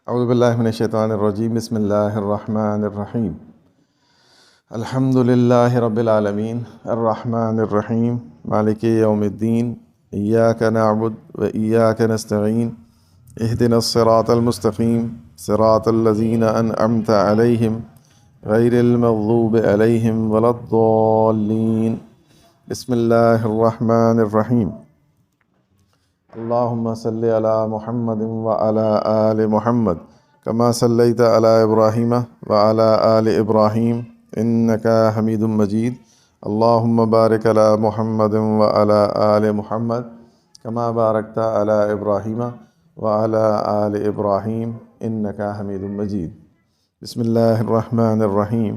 औज़ुबिल्लाहि मिनश्शैतानिर्रजीम बिस्मिल्लाहिर्रहमानिर्रहीम अल्हम्दुलिल्लाहि रब्बिल आलमीन अर्रहमानिर्रहीम मालिकि यौमिद्दीन इय्याका नअबुदु व इय्याका नस्तईन इहदिनस सिरातल मुस्तक़ीम सिरातल लज़ीना अनअमता अलैहिम गैरिल मग़ज़ूबि अलैहिम वलद्दॉल्लीन बिस्मिल्लाहिर्रहमानिर्रहीम अल्लाहुम्मा सल्लि अला मुहम्मदिन व अला आलि मुहम्मद कमा सल्लैता अला इब्राहीम व अला आलि इब्राहीम इन्नका हमीदुम मजीद। अल्लाहुम्मा बारिक अला मुहम्मदिन व अला आलि मुहम्मद कमा बारकता अला इब्राहीम व अला आलि इब्राहीम इन्नका हमीदुम मजीद। बिस्मिल्लाहिर्रहमानिर्रहीम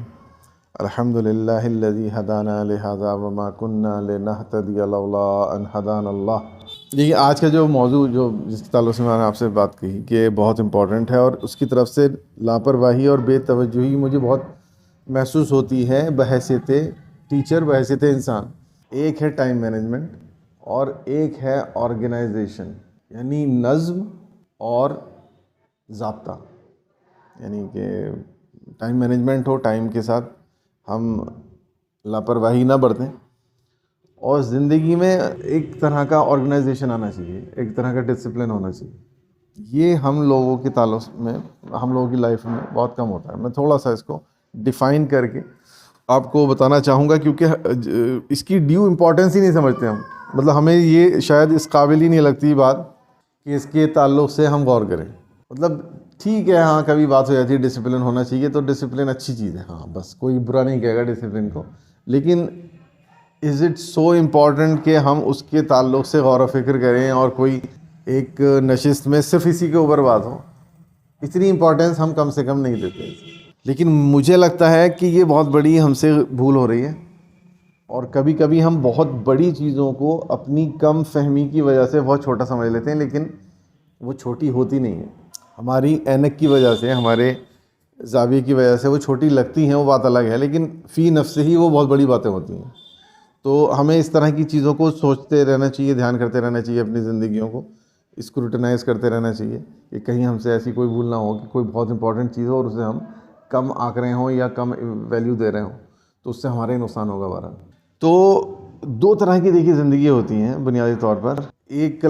अल्हम्दुलिल्लाहिल्लज़ी हदाना लिहाज़ा व मा कुन्ना लिनहतदिया लौला अन हदानल्लाह। देखिए, आज का जो मौजू जिसके ताल्लुक़ से मैंने आपसे बात कही कि बहुत इम्पॉर्टेंट है और उसकी तरफ से लापरवाही और बेतवज्जुही मुझे बहुत महसूस होती है बहैसियत टीचर, बहैसियत इंसान। एक है टाइम मैनेजमेंट और एक है ऑर्गेनाइजेशन, यानी नज़्म और ज़ाब्ता। यानी कि टाइम मैनेजमेंट हो, टाइम के साथ हम लापरवाही ना बरतें और ज़िंदगी में एक तरह का ऑर्गेनाइजेशन आना चाहिए, एक तरह का डिसिप्लिन होना चाहिए। ये हम लोगों के ताल्लुक़ में, हम लोगों की लाइफ में बहुत कम होता है। मैं थोड़ा सा इसको डिफ़ाइन करके आपको बताना चाहूँगा, क्योंकि इसकी ड्यू इम्पोर्टेंस ही नहीं समझते हम। मतलब हमें ये शायद इस काबिल ही नहीं लगती बात कि इसके ताल्लुक़ से हम गौर करें। मतलब ठीक है, हाँ, कभी बात हो जाती है डिसिप्लिन होना चाहिए, तो डिसिप्लिन अच्छी चीज़ है, हाँ, बस कोई बुरा नहीं कहेगा डिसिप्लिन को। लेकिन इज़ इट सो इम्पॉर्टेंट कि हम उसके ताल्लुक़ से गौर व फिक्र करें और कोई एक नशिस्त में सिर्फ इसी के ऊपर बात हो? इतनी इम्पोर्टेंस हम कम से कम नहीं देते। लेकिन मुझे लगता है कि ये बहुत बड़ी हमसे भूल हो रही है और कभी कभी हम बहुत बड़ी चीज़ों को अपनी कम फहमी की वजह से बहुत छोटा समझ लेते हैं, लेकिन वो छोटी होती नहीं है। हमारी ऐनक की वजह से, हमारे ज़ाविये की वजह से वो छोटी लगती हैं, वो बात अलग है, लेकिन फ़ी नफ्स ही वो बहुत बड़ी बातें होती हैं। तो हमें इस तरह की चीज़ों को सोचते रहना चाहिए, ध्यान करते रहना चाहिए, अपनी ज़िंदगियों को स्क्रूटनाइज़ करते रहना चाहिए कि कहीं हमसे ऐसी कोई भूल ना हो कि कोई बहुत इंपॉर्टेंट चीज़ हो और उसे हम कम आँक रहे हों या कम वैल्यू दे रहे हों, तो उससे हमारा ही नुकसान होगा बहरहाल। तो दो तरह की देखिए ज़िंदगी होती हैं बुनियादी तौर पर। एक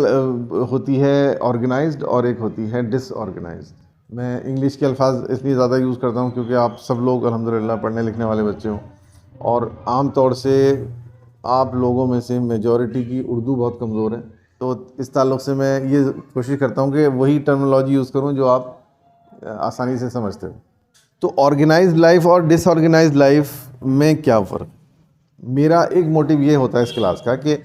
होती है ऑर्गेनाइज्ड और एक होती है डिसऑर्गेनाइज्ड। मैं इंग्लिश के अल्फाज इसलिए ज़्यादा यूज़ करता हूँ क्योंकि आप सब लोग अल्हम्दुलिल्लाह पढ़ने लिखने वाले बच्चे हो और आम तौर से आप लोगों में से मेजॉरिटी की उर्दू बहुत कमज़ोर है। तो इस ताल्लुक़ से मैं ये कोशिश करता हूँ कि वही टर्मिनोलॉजी यूज़ करूँ जो आप आसानी से समझते हो। तो ऑर्गेनाइज्ड लाइफ और डिसऑर्गेनाइज्ड लाइफ में क्या फ़र्क? मेरा एक मोटिव ये होता है इस क्लास का कि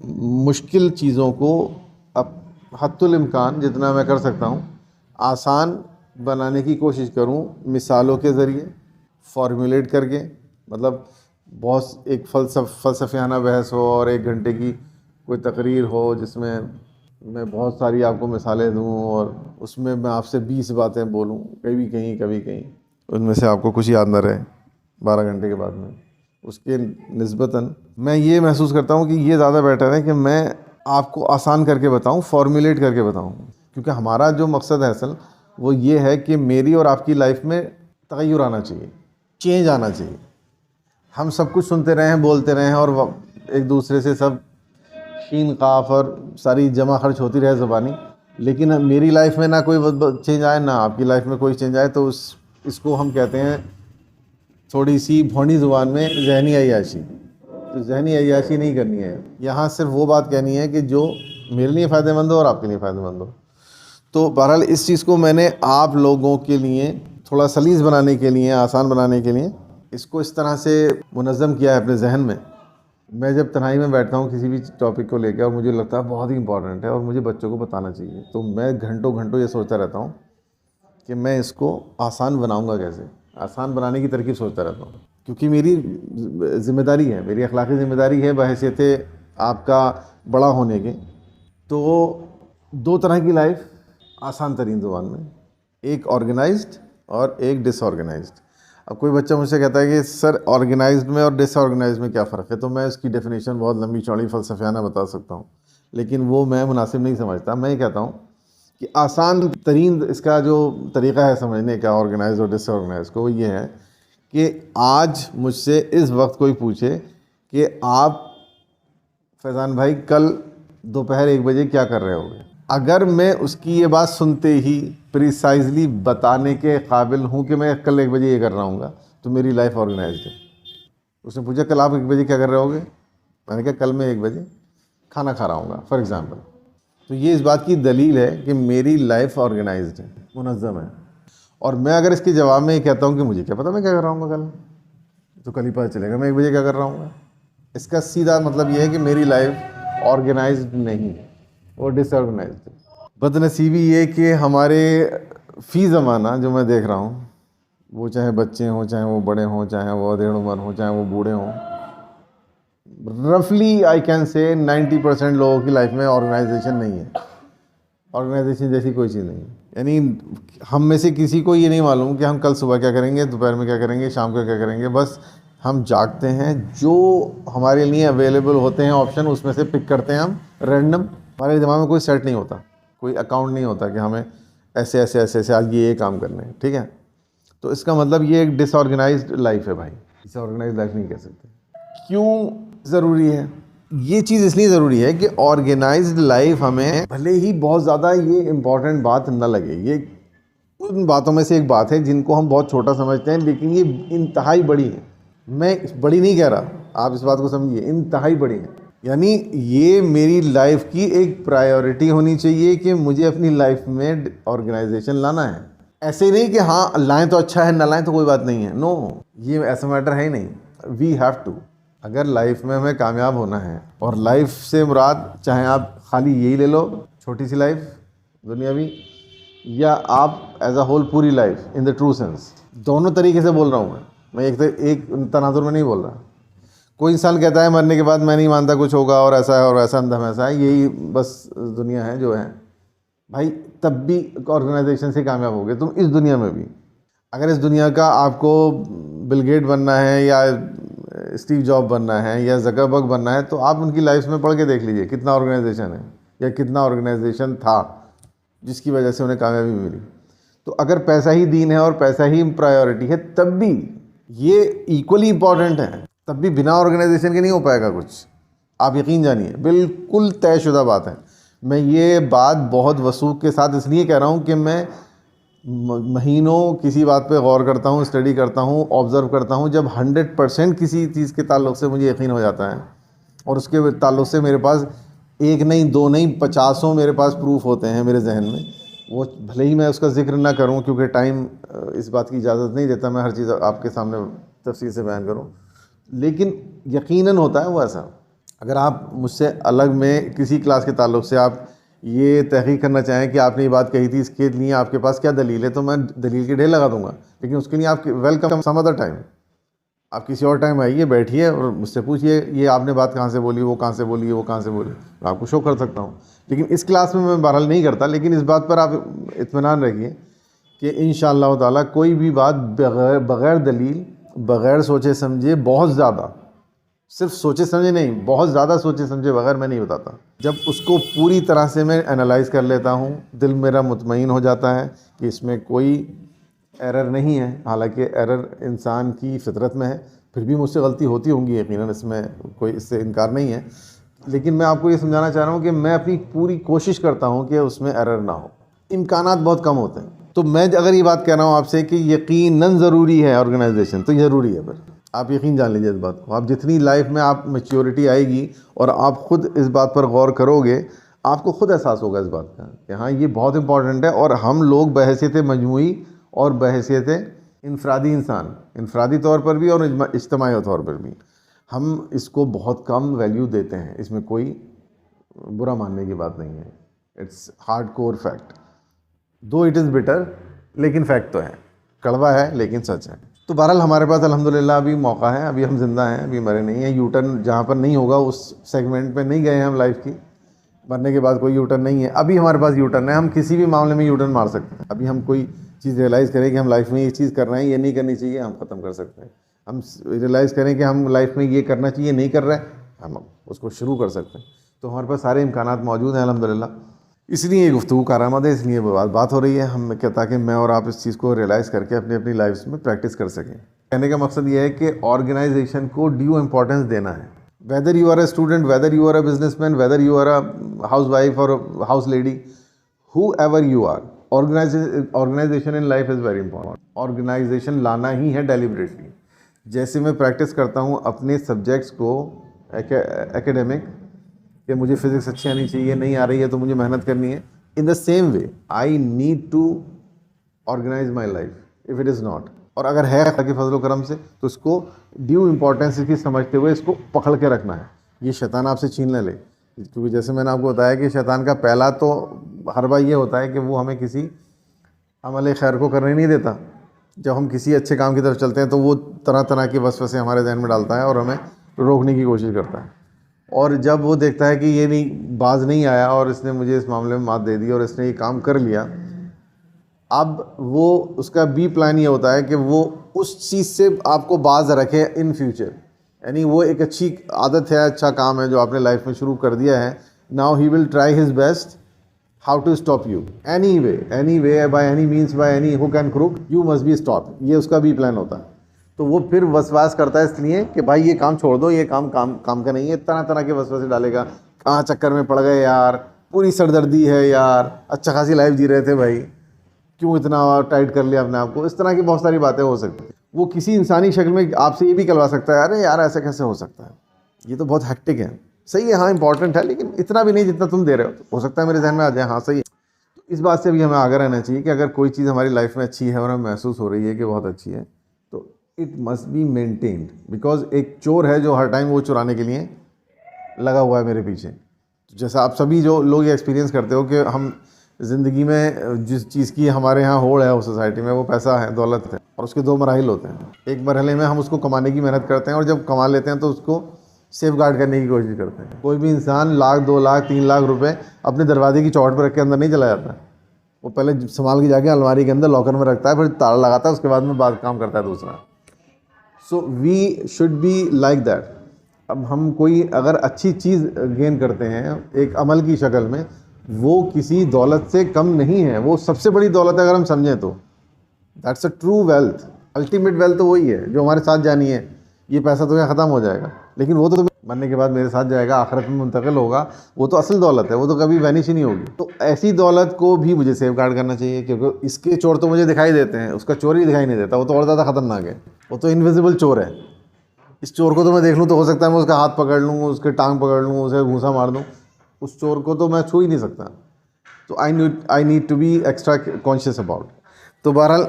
मुश्किल चीज़ों को अब हद्दुल इम्कान जितना मैं कर सकता हूँ आसान बनाने की कोशिश करूँ, मिसालों के ज़रिए फॉर्मुलेट करके। मतलब बहुत एक फ़लसफ़ियाना बहस हो और 1 घंटे की कोई तकरीर हो जिसमें मैं बहुत सारी आपको मिसालें दूँ और उसमें मैं आपसे 20 बातें बोलूँ, कभी कहीं उनमें से आपको कुछ याद ना रहे 12 घंटे के बाद में। उसके निस्बतन मैं ये महसूस करता हूँ कि ये ज़्यादा बेटर है कि मैं आपको आसान करके बताऊँ, फॉर्मुलेट करके बताऊँ। क्योंकि हमारा जो मकसद है असल वो ये है कि मेरी और आपकी लाइफ में तग़य्युर आना चाहिए, चेंज आना चाहिए। हम सब कुछ सुनते रहे हैं, बोलते रहे हैं और एक दूसरे से सब शीन काफ और सारी जमा खर्च होती रहे ज़बानी, लेकिन मेरी लाइफ में ना कोई चेंज आए, ना आपकी लाइफ में कोई चेंज आए, तो इसको हम कहते हैं थोड़ी सी भौनी ज़ुबान में ज़हनी अय्याशी। तो ज़हनी अय्याशी नहीं करनी है, यहाँ सिर्फ वो बात कहनी है कि जो मेरे लिए फ़ायदेमंद हो और आपके लिए फ़ायदेमंद हो। तो बहरहाल इस चीज़ को मैंने आप लोगों के लिए थोड़ा सलीस बनाने के लिए, आसान बनाने के लिए इसको इस तरह से मुनज़्ज़म किया है अपने जहन में। मैं जब तन्हाई में बैठता हूँ किसी भी टॉपिक को लेकर और मुझे लगता है बहुत ही इंपॉर्टेंट है और मुझे बच्चों को बताना चाहिए, तो मैं घंटों घंटों ये सोचता रहता हूँ कि मैं इसको आसान बनाऊँगा कैसे, आसान बनाने की तरकीब सोचता रहता हूँ। क्योंकि मेरी ज़िम्मेदारी है, मेरी अखलाकी ज़िम्मेदारी है बहैसियत आपका बड़ा होने के। तो 2 तरह की लाइफ आसान तरीन ज़ुबान में, एक ऑर्गेनाइज्ड और एक डिसऑर्गेनाइज्ड। अब कोई बच्चा मुझसे कहता है कि सर ऑर्गेनाइज्ड में और डिसऑर्गेनाइज्ड में क्या फ़र्क है, तो मैं इसकी डेफिनेशन बहुत लंबी चौड़ी फ़लसफ़ियाना बता सकता हूँ, लेकिन वो मैं मुनासिब नहीं समझता। मैं ये कहता हूँ कि आसान तरीन इसका जो तरीक़ा है समझने का ऑर्गेनाइज और डिसऑर्गेनाइज को, वो ये है कि आज मुझसे इस वक्त कोई पूछे कि आप फैज़ान भाई कल दोपहर 1 बजे क्या कर रहे होगे, अगर मैं उसकी ये बात सुनते ही प्रिसाइजली बताने के काबिल हूँ कि मैं कल 1 बजे ये कर रहा हूँ, तो मेरी लाइफ ऑर्गेनाइज्ड है। उसने पूछा कल आप 1 बजे क्या कर रहे होगे, मैंने कहा कल मैं 1 बजे खाना खा रहा हूँ फॉर एग्ज़ाम्पल। तो ये इस बात की दलील है कि मेरी लाइफ ऑर्गेनाइज्ड है, मुनज़्ज़म है। और मैं अगर इसके जवाब में ये कहता हूँ कि मुझे क्या पता मैं क्या कर रहा हूँ कल, तो कल ही पता चलेगा मैं 1 बजे क्या कर रहा हूँ। इसका सीधा मतलब ये है कि मेरी लाइफ ऑर्गेनाइज्ड नहीं है और डिसऑर्गेनाइज्ड है। बदनसीबी ये कि हमारे फ़ी ज़माना जो मैं देख रहा हूँ, वो चाहे बच्चे हों, चाहे वो बड़े हों, चाहे वो अधेड़ उम्र हों, चाहे वो बूढ़े हों, रफली आई कैन से 90% लोगों की लाइफ में ऑर्गेनाइजेशन नहीं है। ऑर्गेनाइजेशन जैसी कोई चीज़ नहीं है। यानी हम में से किसी को ये नहीं मालूम कि हम कल सुबह क्या करेंगे, दोपहर में क्या करेंगे, शाम को क्या करेंगे। बस हम जागते हैं, जो हमारे लिए अवेलेबल होते हैं ऑप्शन, उसमें से पिक करते हैं हम रैंडम। हमारे दिमाग में कोई सेट नहीं होता, कोई अकाउंट नहीं होता कि हमें ऐसे ऐसे ऐसे ऐसे आज ये काम करने हैं, ठीक है। तो इसका मतलब ये एक डिसऑर्गेनाइज्ड लाइफ है भाई, इसे ऑर्गेनाइज्ड लाइफ नहीं कह सकते। क्यों ज़रूरी है ये चीज़? इसलिए ज़रूरी है कि ऑर्गेनाइज्ड लाइफ हमें भले ही बहुत ज़्यादा ये इम्पॉर्टेंट बात न लगे, ये उन बातों में से एक बात है जिनको हम बहुत छोटा समझते हैं, लेकिन ये इंतहाई बड़ी है। मैं बड़ी नहीं कह रहा, आप इस बात को समझिए, इंतहाई बड़ी है। यानी ये मेरी लाइफ की एक प्रायोरिटी होनी चाहिए कि मुझे अपनी लाइफ में ऑर्गेनाइजेशन लाना है। ऐसे नहीं कि हाँ लाएं तो अच्छा है, ना लाएं तो कोई बात नहीं है। नो, ये ऐसा मैटर है ही नहीं। वी हैव टू, अगर लाइफ में हमें कामयाब होना है, और लाइफ से मुराद चाहे आप खाली यही ले लो, छोटी सी लाइफ दुनियावी, या आप एज अ होल पूरी life in the true sense, दोनों तरीके से बोल रहा हूँ मैं एक तनाजुर में नहीं बोल रहा। कोई इंसान कहता है मरने के बाद मैं नहीं मानता कुछ होगा और ऐसा है और वैसा, अंदर में ऐसा है, यही बस दुनिया है जो है भाई। तब भी ऑर्गेनाइजेशन से कामयाब होगे तुम इस दुनिया में भी। अगर इस दुनिया का आपको बिल गेट बनना है या स्टीव जॉब बनना है या ज़करबर्ग बनना है, तो आप उनकी लाइफ में पढ़ के देख लीजिए कितना ऑर्गेनाइजेशन है या कितना ऑर्गेनाइजेशन था जिसकी वजह से उन्हें कामयाबी मिली। तो अगर पैसा ही दीन है और पैसा ही प्रायोरिटी है, तब भी ये इक्वली इम्पॉर्टेंट है, तब भी बिना ऑर्गेनाइजेशन के नहीं हो पाएगा कुछ। आप यकीन जानिए, बिल्कुल तयशुदा बात है। मैं ये बात बहुत वसूख के साथ इसलिए कह रहा हूँ कि मैं महीनों किसी बात पे गौर करता हूँ, स्टडी करता हूँ, ऑब्ज़र्व करता हूँ। जब 100% किसी चीज़ के ताल्लुक़ से मुझे यकीन हो जाता है, और उसके ताल्लुक़ से मेरे पास एक नहीं, दो नहीं, 50 मेरे पास प्रूफ होते हैं मेरे जहन में, वो भले ही मैं उसका जिक्र ना करूं क्योंकि टाइम इस बात की इजाज़त नहीं देता मैं हर चीज़ आपके सामने तफसील से बयान करूं, लेकिन यकीनन होता है वो ऐसा। अगर आप मुझसे अलग में किसी क्लास के ताल्लुक़ से आप ये तहकीक करना चाहें कि आपने ये बात कही थी, इसके लिए आपके पास क्या दलील है, तो मैं दलील के ढेर लगा दूंगा, लेकिन उसके लिए आप वेलकम सम अदर टाइम। आप किसी और टाइम आइए, बैठिए और मुझसे पूछिए ये आपने बात कहाँ से बोली, वो कहाँ से बोली, वो कहाँ से बोली, मैं आपको शो कर सकता हूँ। लेकिन इस क्लास में मैं बहरहाल नहीं करता। लेकिन इस बात पर आप इत्मीनान रखिए कि इंशाअल्लाह ताला कोई भी बात बग़ैर दलील, बग़ैर सोचे समझे, बहुत ज़्यादा, सिर्फ सोचे समझे नहीं, बहुत ज़्यादा सोचे समझे बगैर मैं नहीं बताता। जब उसको पूरी तरह से मैं एनालाइज़ कर लेता हूँ, दिल मेरा मुतमईन हो जाता है कि इसमें कोई एरर नहीं है। हालांकि एरर इंसान की फितरत में है, फिर भी मुझसे गलती होती होंगी यकीनन, इसमें कोई इससे इनकार नहीं है। लेकिन मैं आपको ये समझाना चाह रहा हूँ कि मैं अपनी पूरी कोशिश करता हूँ कि उसमें एरर ना हो। इम्कानात बहुत कम होते हैं। तो मैं अगर ये बात कह रहा हूँ आपसे कि यकीनन ज़रूरी है ऑर्गेनाइजेशन, तो ज़रूरी है। फिर आप यकीन जान लीजिए इस बात को। आप जितनी लाइफ में आप मैच्योरिटी आएगी और आप ख़ुद इस बात पर गौर करोगे, आपको ख़ुद एहसास होगा इस बात का कि हाँ ये बहुत इंपॉर्टेंट है। और हम लोग बहैसियत मजमूई और बहैसियत इनफरादी इंसान, इनफरादी तौर पर भी और इज्तिमाई तौर पर भी, हम इसको बहुत कम वैल्यू देते हैं। इसमें कोई बुरा मानने की बात नहीं है। इट्स हार्ड कोर फैक्ट, दो इट इज़ बिटर, लेकिन फैक्ट तो है, कड़वा है लेकिन सच है। तो बहरहाल हमारे पास अल्हम्दुलिल्लाह अभी मौका है, अभी हम ज़िंदा हैं, अभी मरे नहीं हैं। यू टर्न जहाँ पर नहीं होगा उस सेगमेंट पे नहीं गए हैं हम लाइफ की। मरने के बाद कोई यू टर्न नहीं है। अभी हमारे पास यू टर्न है, हम किसी भी मामले में यू टर्न मार सकते हैं। अभी हम कोई चीज़ रियलाइज़ करें कि हम लाइफ में ये चीज़ कर रहे हैं, ये नहीं करनी चाहिए, हम ख़त्म कर सकते हैं। हम रियलाइज़ करें कि हम लाइफ में ये करना चाहिए, नहीं कर रहे हैं, हम उसको शुरू कर सकते हैं। तो हमारे पास सारे इम्कानात मौजूद हैं अल्हम्दुलिल्लाह। इसलिए ये गुफ्तगू कारआमद है, इसलिए बात हो रही है हम क्या, ताकि मैं और आप इस चीज़ को रियलाइज़ करके अपनी अपनी लाइफ में प्रैक्टिस कर सकें। कहने का मकसद ये है कि ऑर्गेनाइजेशन को ड्यू इम्पोर्टेंस देना है। Whether you are a student, whether you are a businessman, whether you are a house wife और house lady, whoever you are, organisation in life is very important. Organisation लाना ही है deliberately. जैसे मैं practice करता हूँ अपने subjects को एकेडमिक, कि मुझे फिज़िक्स अच्छी आनी चाहिए, नहीं आ रही है तो मुझे मेहनत करनी है, in the same way I need to organise my life if it is not. और अगर है अल्लाह के फजल करम से तो इसको ड्यू इम्पोर्टेंस इसकी समझते हुए इसको पकड़ के रखना है। ये शैतान आपसे छीन न ले, क्योंकि जैसे मैंने आपको बताया कि शैतान का पहला तो हरबा ये होता है कि वो हमें किसी अमल खैर को करने नहीं देता। जब हम किसी अच्छे काम की तरफ चलते हैं तो वो तरह तरह के वसवसे हमारे जहन में डालता है और हमें रोकने की कोशिश करता है। और जब वो देखता है कि ये नहीं, बाज नहीं आया और इसने मुझे इस मामले में मात दे दी और इसने ये काम कर लिया, अब वो उसका बी प्लान ये होता है कि वो उस चीज़ से आपको बाज रखे इन फ्यूचर। यानी वो एक अच्छी आदत है, अच्छा काम है जो आपने लाइफ में शुरू कर दिया है। Now he will try his best how to stop you any way by any means, by any hook and crook, you must be stop. ये उसका बी प्लान होता है। तो वो फिर वसवास करता है इसलिए कि भाई ये काम छोड़ दो, ये काम का नहीं है। तरह तरह के वसवसे डालेगा, कहाँ चक्कर में पड़ गए यार, पूरी सरदर्दी है यार, अच्छा खासी लाइफ जी रहे थे भाई, क्यों इतना टाइट कर लिया अपने आप को। इस तरह की बहुत सारी बातें हो सकती हैं। वो किसी इंसानी शक्ल में आपसे ये भी कहलवा सकता है, अरे यार ऐसे कैसे हो सकता है, ये तो बहुत हेक्टिक है। सही है, हाँ इंपॉर्टेंट है, लेकिन इतना भी नहीं जितना तुम दे रहे हो सकता है मेरे जहन में आ जाए, हाँ सही है। तो इस बात से भी हमें आगे रहना चाहिए कि अगर कोई चीज़ हमारी लाइफ में अच्छी है और हमें महसूस हो रही है कि बहुत अच्छी है, तो it must be maintained. Because एक चोर है जो हर टाइम वो चुराने के लिए लगा हुआ है मेरे पीछे। जैसा आप सभी जो लोग ये एक्सपीरियंस करते हो कि हम ज़िंदगी में जिस चीज़ की हमारे यहाँ होड़ है उस सोसाइटी में, वो पैसा है, दौलत है, और उसके दो मराहिल होते हैं। एक मरहले में हम उसको कमाने की मेहनत करते हैं और जब कमा लेते हैं तो उसको सेफ गार्ड करने की कोशिश करते हैं। कोई भी इंसान लाख, 2 लाख, 3 लाख रुपए अपने दरवाजे की चौखट पर रख के अंदर नहीं चला जाता। वो पहले संभाल के जाके अलमारी के अंदर लॉकर में रखता है, फिर ताला लगाता है, उसके बाद में बात काम करता है दूसरा। So we should be like that. अब हम कोई अगर अच्छी चीज़ गेन करते हैं एक अमल की शक्ल में, वो किसी दौलत से कम नहीं है, वो सबसे बड़ी दौलत है अगर हम समझें तो। That's a true wealth. Ultimate wealth तो वही है जो हमारे साथ जानी है। ये पैसा तो यहाँ ख़त्म हो जाएगा, लेकिन वो तो मरने के बाद मेरे साथ जाएगा, आखिरत में मुंतकिल होगा, वो तो असल दौलत है, वो तो कभी वैनिश ही नहीं होगी। तो ऐसी दौलत को भी मुझे सेफ गार्ड करना चाहिए, क्योंकि इसके चोर तो मुझे दिखाई देते हैं, उसका चोर ही दिखाई नहीं देता, वो तो और ज़्यादा ख़तरनाक है, वो तो इनविजिबल चोर है। इस चोर को तो मैं देख लूँ तो हो सकता है मैं उसका हाथ पकड़ लूँ, उसके टांग पकड़ लूँ, उसे घूंसा मार दूँ, उस चोर को तो मैं छू ही नहीं सकता। तो I need to be extra conscious about. तो बहरहाल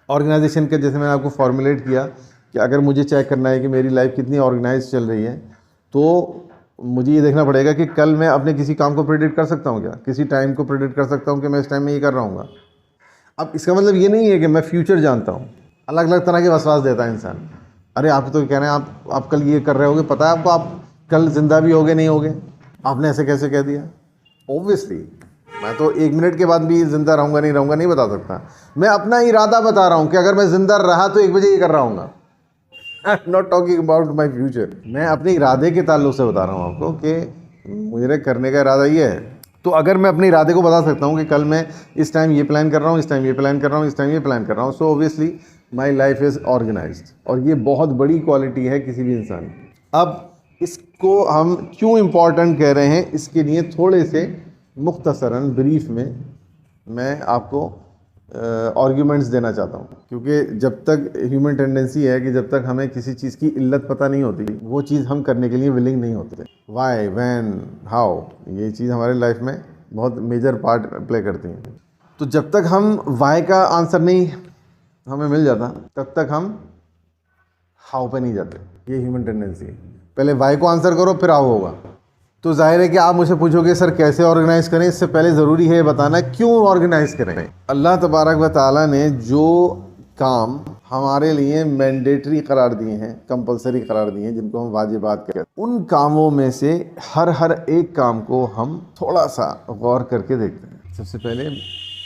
ऑर्गेनाइजेशन का जैसे मैंने आपको फॉर्मुलेट किया कि अगर मुझे चेक करना है कि मेरी लाइफ कितनी ऑर्गेनाइज चल रही है, तो मुझे ये देखना पड़ेगा कि कल मैं अपने किसी काम को प्रेडिक्ट कर सकता हूँ क्या, किसी टाइम को प्रेडिक्ट कर सकता हूँ कि मैं इस टाइम में ये कर रहा हूँ। अब इसका मतलब ये नहीं है कि मैं फ्यूचर जानता हूँ। अलग अलग तरह के वसवास देता है इंसान। अरे आप तो कह रहे हैं आप कल ये कर रहे होगे, पता है आपको आप कल जिंदा भी होगे नहीं होगे, आपने ऐसे कैसे कह दिया। ऑब्वियसली मैं तो 1 मिनट के बाद भी ज़िंदा रहूँगा नहीं बता सकता। मैं अपना इरादा बता रहा हूँ कि अगर मैं ज़िंदा रहा तो 1 बजे ये कर रहा हूँ। I am not talking about my future. मैं अपने इरादे के ताल्लुक से बता रहा हूँ आपको कि मुझे करने का इरादा ये है। तो अगर मैं अपने इरादे को बता सकता हूँ कि कल मैं इस टाइम ये प्लान कर रहा हूँ, इस टाइम ये प्लान कर रहा हूँ, इस टाइम ये प्लान कर रहा हूँ, so obviously my life is organised. और ये बहुत बड़ी क्वालिटी है किसी भी इंसान की। अब इसको हम क्यों इम्पॉर्टेंट कह रहे हैं, इसके लिए थोड़े से मुख्तसरन ब्रीफ में मैं आपको आर्ग्यूमेंट्स देना चाहता हूँ। क्योंकि जब तक ह्यूमन टेंडेंसी है कि जब तक हमें किसी चीज़ की इल्लत पता नहीं होती, वो चीज़ हम करने के लिए विलिंग नहीं होते। वाई, व्हेन, हाउ, ये चीज़ हमारे लाइफ में बहुत मेजर पार्ट प्ले करती हैं। तो जब तक हम वाई का आंसर नहीं हमें मिल जाता, तब तक हम हाउ पे नहीं जाते। ये ह्यूमन टेंडेंसी है। पहले वाई को आंसर करो फिर हाउ होगा। तो जाहिर है कि आप मुझे पूछोगे सर कैसे ऑर्गेनाइज़ करें, इससे पहले ज़रूरी है बताना क्यों ऑर्गेनाइज़ करें। अल्लाह तबारक व तआला ने जो काम हमारे लिए मैंडेटरी करार दिए हैं, कंपलसरी करार दिए हैं, जिनको हम वाजिबात कहते हैं, उन कामों में से हर एक काम को हम थोड़ा सा गौर करके देखते हैं। सबसे पहले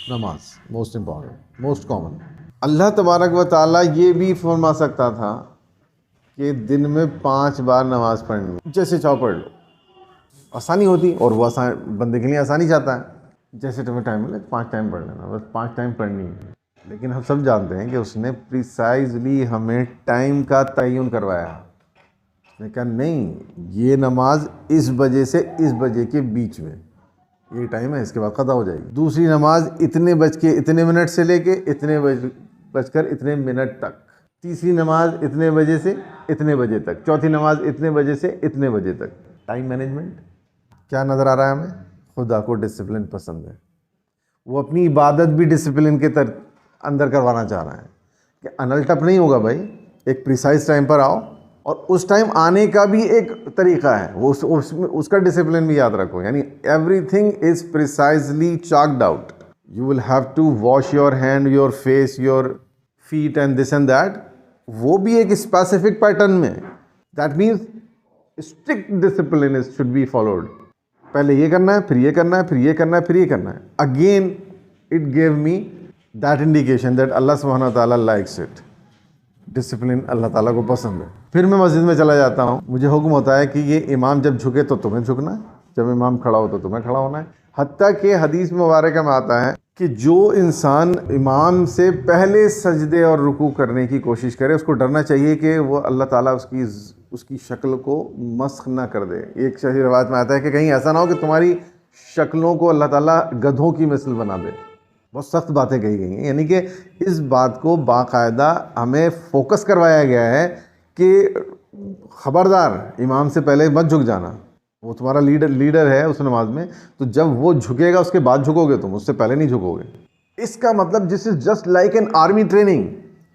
नमाज, मोस्ट इम्पॉर्टेंट, मोस्ट कॉमन। अल्लाह तबारक व तआला ये भी फरमा सकता था कि दिन में 5 बार नमाज़ पढ़नी, जैसे चाहो पढ़ लो, आसानी होती, और वो बंदे के लिए आसानी चाहता है। जैसे तुम्हें टाइम मिले 5 टाइम पढ़ लेना, बस 5 टाइम पढ़नी है। लेकिन हम सब जानते हैं कि उसने प्रिसाइजली हमें टाइम का तयन करवाया। उसने कहा नहीं, ये नमाज इस बजे से इस बजे के बीच में ये टाइम है, इसके बाद ख़त्म हो जाएगी। दूसरी नमाज इतने बज के इतने मिनट से लेके इतने बजकर इतने मिनट तक। तीसरी नमाज इतने बजे से इतने बजे तक। चौथी नमाज इतने बजे से इतने बजे तक। Time management. क्या नज़र आ रहा है हमें? खुदा को डिसिप्लिन पसंद है। वो अपनी इबादत भी डिसिप्लिन के अंदर करवाना चाह रहा है कि अनलटप नहीं होगा भाई, एक प्रिसाइज टाइम पर आओ, और उस टाइम आने का भी एक तरीका है, वो उसका डिसिप्लिन भी याद रखो। यानी everything is precisely chalked out. You will have to wash your hand, your face, your feet and this and that. वो भी एक स्पेसिफिक पैटर्न में। That means strict discipline is should be followed. पहले ये करना है, फिर ये करना है, फिर ये करना है, फिर ये करना है। Again it gave me that indication that अल्लाह सुब्हानहू व तआला लाइक्स इट। डिसिप्लिन अल्लाह ताला को पसंद है। फिर मैं मस्जिद में चला जाता हूँ, मुझे हुक्म होता है कि ये इमाम जब झुके तो तुम्हें झुकना है, जब इमाम खड़ा हो तो तुम्हें खड़ा होना है। हत्ता कि हदीस मुबारक में आता है कि जो इंसान इमाम से पहले सजदे और रुकू करने की कोशिश करे, उसको डरना चाहिए कि वो अल्लाह ताला उसकी शक्ल को मस्ख ना कर दे। एक सही रिवायत में आता है कि कहीं ऐसा ना हो कि तुम्हारी शक्लों को अल्लाह ताला गधों की मिसल बना दे। बहुत सख्त बातें कही गई हैं। यानी कि इस बात को बाकायदा हमें फोकस करवाया गया है कि ख़बरदार, इमाम से पहले मत झुक जाना। वो तुम्हारा लीडर है उस नमाज में, तो जब वो झुकेगा उसके बाद झुकोगे तुम, उससे पहले नहीं झुकोगे। इसका मतलब this is just like an army training,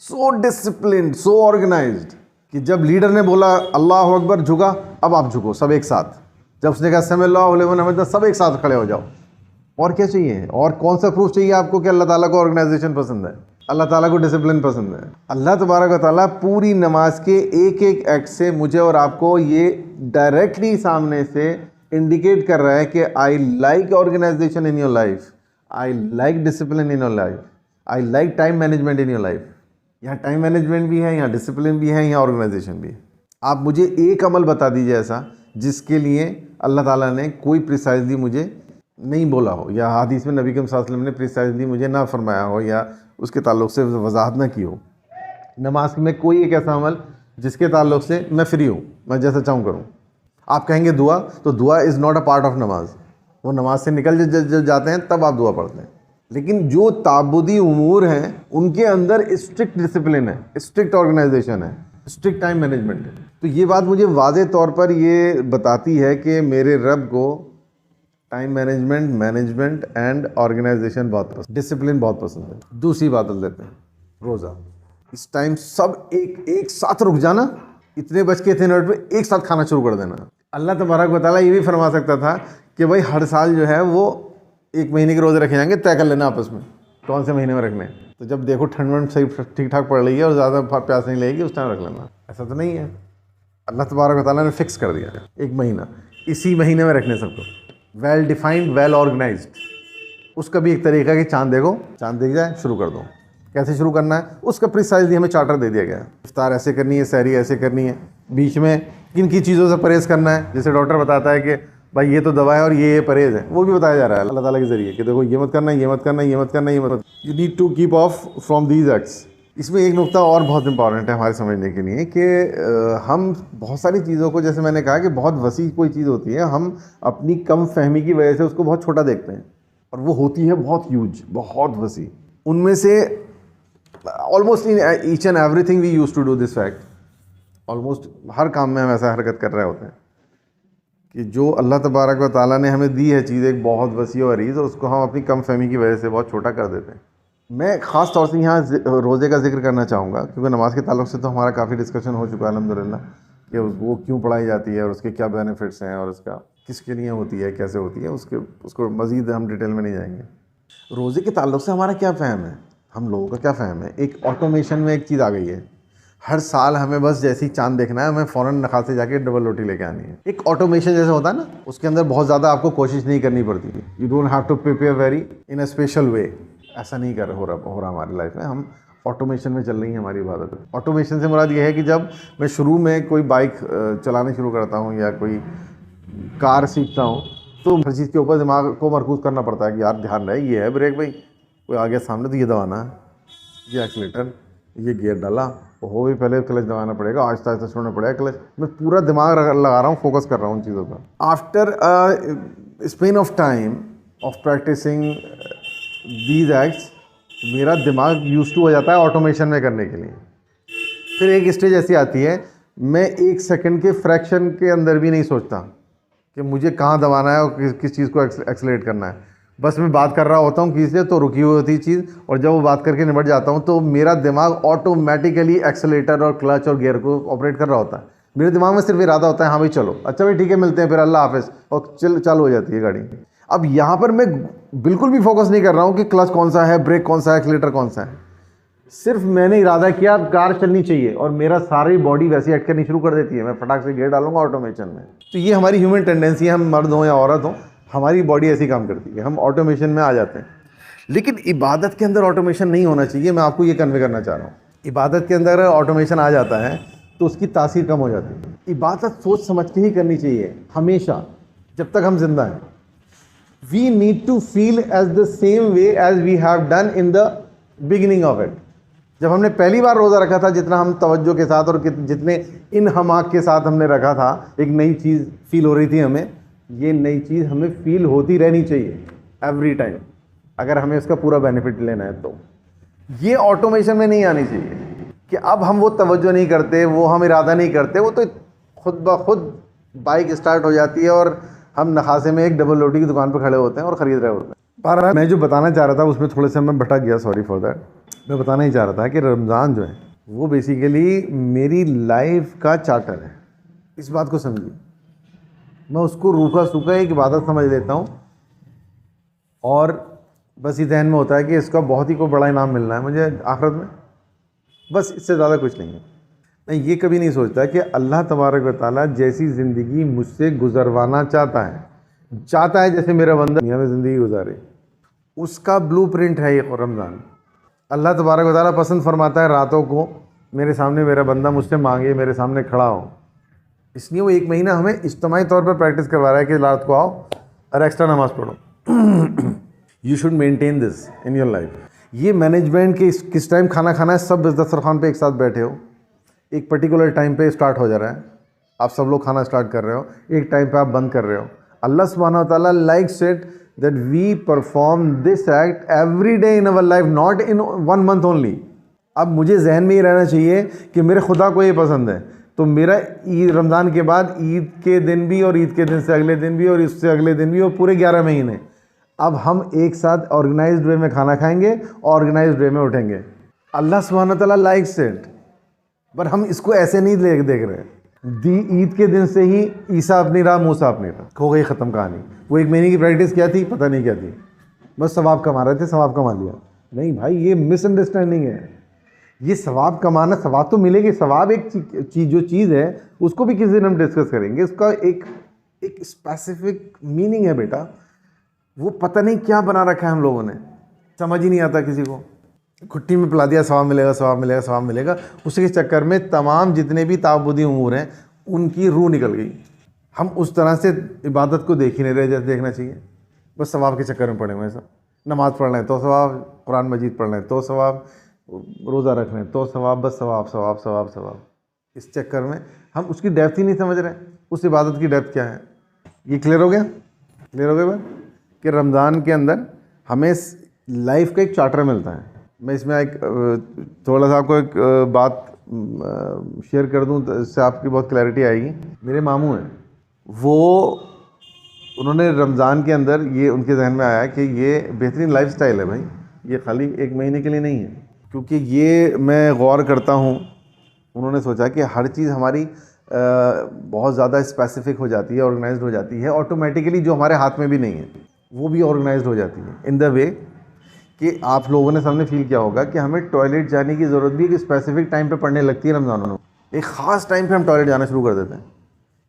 so disciplined, so organised, कि जब लीडर ने बोला अल्लाह अकबर, झुका, अब आप झुको सब एक साथ। जब उसने कहा सल्लल्लाहु अलैहि वसल्लम, सब एक साथ खड़े हो जाओ। और क्या चाहिए? और कौन सा प्रूफ चाहिए आपको कि अल्लाह ताला को ऑर्गेनाइजेशन पसंद है, अल्लाह ताला को डिसिप्लिन पसंद है? अल्लाह तबारक व तआला पूरी नमाज के एक एक एक्ट से मुझे और आपको ये डायरेक्टली सामने से इंडिकेट कर रहा है कि I like organisation in your life, I like discipline in your life, I like time management in your life. यहाँ टाइम मैनेजमेंट भी है, यहाँ डिसिप्लिन भी है, यहाँ ऑर्गेनाइजेशन भी है। आप मुझे एक अमल बता दीजिए ऐसा जिसके लिए अल्लाह ताला ने कोई प्रिसाइजली मुझे नहीं बोला हो, या हदीस में नबी सल्लल्लाहु अलैहि वसल्लम ने प्रिसाइजली मुझे ना फरमाया हो, या उसके ताल्लुक़ से वजाहत ना की हो। नमाज में कोई एक ऐसा अमल जिसके ताल्लुक़ से मैं फ्री हूँ, मैं जैसा चाहूँ करूँ। आप कहेंगे दुआ, तो दुआ is not a part of नमाज। वो नमाज से निकल जब जाते हैं तब आप दुआ पढ़ते हैं। लेकिन जो ताबुदी उमूर हैं उनके अंदर स्ट्रिक्ट डिसिप्लिन है, स्ट्रिक्ट ऑर्गेनाइजेशन है, स्ट्रिक्ट टाइम मैनेजमेंट है। तो ये बात मुझे वाज़े तौर पर ये बताती है कि मेरे रब को टाइम मैनेजमेंट एंड ऑर्गेनाइजेशन बहुत पसंद, डिसिप्लिन बहुत पसंद है। दूसरी बात लेते हैं, रोज़ा। इस टाइम सब एक साथ रुक जाना, इतने बज के इतने मिनट में एक साथ खाना शुरू कर देना। अल्लाह तबारक व तआला ये भी फरमा सकता था कि भाई हर साल जो है वो 1 महीने के रोज़े रखे जाएंगे, तय कर लेना आपस में कौन से महीने में रखने। तो जब देखो ठंड वंड सही ठीक ठाक पड़ रही है और ज़्यादा प्यास नहीं लगेगी, उस टाइम रख लेना। ऐसा तो नहीं है, अल्लाह तबारक व तआला ने फिक्स कर दिया 1 महीना, इसी महीने में रखने सबको। Well defined, well organised. उसका भी एक तरीका कि चांद देखो, चांद दिख जाए शुरू कर दो। कैसे शुरू करना है उसका प्रिसाइजली हमें चार्टर दे दिया गया है। इफ्तार ऐसे करनी है, सहरी ऐसे करनी है, बीच में किन की चीज़ों से परहेज़ करना है। जैसे डॉक्टर बताता है कि भाई ये तो दवा है और ये परहेज़ है, वो भी बताया जा रहा है अल्लाह ताला के ज़रिए कि देखो ये मत करना, ये मत करना, ये मत करना, ये मत। You need to keep off from these acts. इसमें एक नुक्ता और बहुत इंपॉर्टेंट है हमारे समझने के लिए कि हम बहुत सारी चीज़ों को, जैसे मैंने कहा कि बहुत वसी कोई चीज़ होती है, हम अपनी कम फहमी की वजह से उसको बहुत छोटा देखते हैं, और वो होती है बहुत ह्यूज, बहुत वसी। उनमें से almost in each and everything we use to do this fact, almost हर काम में हम ऐसा हरकत कर रहे होते हैं कि जो अल्लाह तबारक व तआला ने हमें दी है चीज़ एक बहुत वसी और अरीज़, और उसको हम अपनी कम फहमी की वजह से बहुत छोटा कर देते हैं। मैं ख़ास तौर से यहाँ रोज़े का जिक्र करना चाहूँगा, क्योंकि नमाज के ताल्लुक़ से तो हमारा काफ़ी डिस्कशन हो चुका है अल्हम्दुलिल्लाह, कि वो क्यों पढ़ाई जाती है और उसके क्या बेनिफिट्स हैं और उसका किसके लिए होती है, कैसे होती है, उसको मज़ीद हम डिटेल में नहीं जाएंगे। रोज़े के ताल्लुक़ से हमारा क्या फ़हम है, हम लोगों का क्या फ़हम है? एक ऑटोमेशन में एक चीज़ आ गई है, हर साल हमें बस जैसी चांद देखना है, हमें फ़ौरन नखा से जाके डबल रोटी लेके आनी है। एक ऑटोमेशन जैसे होता है ना, उसके अंदर बहुत ज़्यादा आपको कोशिश नहीं करनी पड़ती है। You don't have to prepare very in a special way. ऐसा नहीं हो रहा हमारी लाइफ में। हम ऑटोमेशन में चल रही है हमारी इबादत। ऑटोमेशन से मुराद ये है कि जब मैं शुरू में कोई बाइक चलाना शुरू करता हूँ या कोई कार सीखता हूँ तो हर चीज़ के ऊपर दिमाग को मरकूज करना पड़ता है कि यार ध्यान रहे, ये है ब्रेक भाई, कोई आ गया सामने तो ये दबाना है, ये एक्सीलेटर, ये गियर डाला, हो भी पहले क्लच दबाना पड़ेगा, आहिस्ता आहिस्ता छोड़ना पड़ेगा क्लच। मैं पूरा दिमाग लगा रहा हूँ, फोकस कर रहा हूँ उन चीज़ों पर। After span of time of practising these acts मेरा दिमाग यूज टू हो जाता है ऑटोमेशन में करने के लिए। फिर एक स्टेज ऐसी आती है, मैं 1 सेकंड के फ्रैक्शन के अंदर भी नहीं सोचता कि मुझे कहाँ दबाना है और किस चीज़ को एक्सेलरेट करना है। बस मैं बात कर रहा होता हूँ किसी से तो रुकी हुई होती चीज़, और जब वो बात करके निपट जाता हूँ तो मेरा दिमाग ऑटोमेटिकली एक्सेलेटर और क्लच और गियर को ऑपरेट कर रहा होता है। मेरे दिमाग में सिर्फ इरादा होता है, हाँ भाई चलो, अच्छा भाई ठीक है, मिलते हैं फिर, अल्लाह हाफिज़, और चालू हो जाती है गाड़ी। अब यहाँ पर मैं बिल्कुल भी फोकस नहीं कर रहा हूँ कि क्लच कौन सा है, ब्रेक कौन सा है, एक्सीलेटर कौन सा है। सिर्फ मैंने इरादा किया कार चलनी चाहिए और मेरा सारी बॉडी वैसी एक्ट करनी शुरू कर देती है, मैं फटाक से गियर डालूंगा ऑटोमेशन में। तो ये हमारी ह्यूमन टेंडेंसी है, हम मर्द हों या औरत हों, हमारी बॉडी ऐसी काम करती है, हम ऑटोमेशन में आ जाते हैं। लेकिन इबादत के अंदर ऑटोमेशन नहीं होना चाहिए, मैं आपको ये कन्वे करना चाह रहा हूँ। इबादत के अंदर ऑटोमेशन आ जाता है तो उसकी तासीर कम हो जाती है। इबादत सोच समझ के ही करनी चाहिए हमेशा, जब तक हम जिंदा हैं। We need to feel as the same way as we have done in the beginning of it. जब हमने पहली बार रोज़ा रखा था, जितना हम तवज्जो के साथ और जितने इन हमाक के साथ हमने रखा था, एक नई चीज़ फील हो रही थी हमें, ये नई चीज़ हमें फील होती रहनी चाहिए एवरी टाइम, अगर हमें उसका पूरा बेनिफिट लेना है। तो ये ऑटोमेशन में नहीं आनी चाहिए कि अब हम वो तवज्जो नहीं करते, वो हम इरादा नहीं करते, वो तो खुद ब खुद बाइक स्टार्ट हो जाती है और हम नखासे में एक डबल रोटी की दुकान पर खड़े होते हैं और ख़रीद रहे होते हैं। पर मैं जो बताना चाह रहा था उसमें थोड़े से मैं भटक गया, सॉरी फॉर दैट। मैं बताना ही चाह रहा था कि रमज़ान जो है वो बेसिकली मेरी लाइफ का चार्टर है। इस बात को समझिए, मैं उसको रूखा सूखा एक इबादत समझ लेता हूँ और बस ये ध्यान में होता है कि इसका बहुत ही कोई बड़ा इनाम मिलना है मुझे आखिरत में, बस इससे ज़्यादा कुछ नहीं है। मैं ये कभी नहीं सोचता कि अल्लाह तबारक व तआला जैसी ज़िंदगी मुझसे गुजरवाना चाहता है जैसे मेरा बंदा दुनिया में ज़िंदगी गुजारे, उसका ब्लूप्रिंट है ये रमज़ान। अल्लाह तबारक व तआला पसंद फरमाता है रातों को मेरे सामने मेरा बंदा मुझसे मांगे, मेरे सामने खड़ा हो, इसलिए वो 1 महीना हमें इज्तिमाई तौर पर प्रैक्टिस करवा रहा है कि रात को आओ और एक्स्ट्रा नमाज़ पढ़ो। You should maintain this in your life. ये मैनेजमेंट के किस टाइम खाना खाना है, सब दस्तरखान पे एक साथ बैठे हो, एक पर्टिकुलर टाइम पे स्टार्ट हो जा रहा है, आप सब लोग खाना स्टार्ट कर रहे हो, एक टाइम पे आप बंद कर रहे हो। अल्लाह सुब्हानहू व तआला likes it that we perform this act every day in our life, not in 1 month only। अब मुझे जहन में ये रहना चाहिए कि मेरे खुदा को ये पसंद है, तो मेरा ईद रमज़ान के बाद ईद के दिन भी और ईद के दिन से अगले दिन भी और इससे अगले दिन भी और पूरे 11 महीने अब हम एक साथ ऑर्गेनाइज्ड वे में खाना खाएंगे, ऑर्गेनाइज्ड वे में उठेंगे। अल्लाह सुब्हानहू व तआला लाइक्स इट, पर हम इसको ऐसे नहीं देख रहे। ईद के दिन से ही ईसा अपनी राह, मूसा अपनी राह, हो गई ख़त्म कहानी। वो 1 महीने की प्रैक्टिस क्या थी पता नहीं क्या थी, बस सवाब कमा रहे थे, सवाब कमा लिया। नहीं भाई, ये मिसअंडरस्टैंडिंग है। ये सवाब कमाना, सवाब तो मिलेगी, सवाब एक चीज़ जो चीज़ है उसको भी किसी दिन हम डिस्कस करेंगे, उसका एक स्पेसिफिक मीनिंग है बेटा। वो पता नहीं क्या बना रखा है हम लोगों ने, समझ ही नहीं आता किसी को। खुट्टी में पिला दिया, सवाब मिलेगा, सवाब मिलेगा, सवाब मिलेगा, उसके चक्कर में तमाम जितने भी ताबूदी उमूर हैं उनकी रूह निकल गई। हम उस तरह से इबादत को देख ही नहीं रहे जैसे देखना चाहिए, बस सवाब के चक्कर में पड़े हुए हैं सब। नमाज़ पढ़ रहे हैं तो सवाब, कुरान मजीद पढ़ रहे हैं तो सवाब, रोज़ा रख रहे हैं तो सवाब, बस सवाब सवाब सवाब सवाब। इस चक्कर में हम उसकी डेप्थ ही नहीं समझ रहे, उस इबादत की डेप्थ क्या है। ये क्लियर हो गया? क्लियर हो गया बात कि रमज़ान के अंदर हमें लाइफ का एक चार्टर मिलता है। मैं इसमें एक थोड़ा सा आपको एक बात शेयर कर दूं, इससे आपकी बहुत क्लैरिटी आएगी। मेरे मामू हैं, वो उन्होंने रमज़ान के अंदर ये उनके जहन में आया कि ये बेहतरीन लाइफस्टाइल है भाई, ये खाली 1 महीने के लिए नहीं है। क्योंकि ये मैं गौर करता हूँ, उन्होंने सोचा कि हर चीज़ हमारी बहुत ज़्यादा स्पेसिफिक हो जाती है, ऑर्गेनाइज्ड हो जाती है ऑटोमेटिकली, जो हमारे हाथ में भी नहीं है वो भी ऑर्गेनाइज्ड हो जाती है इन द वे कि आप लोगों ने सामने फील किया होगा कि हमें टॉयलेट जाने की ज़रूरत भी एक स्पेसिफिक टाइम पे पड़ने लगती है रमज़ान में। एक ख़ास टाइम पे हम टॉयलेट जाना शुरू कर देते हैं।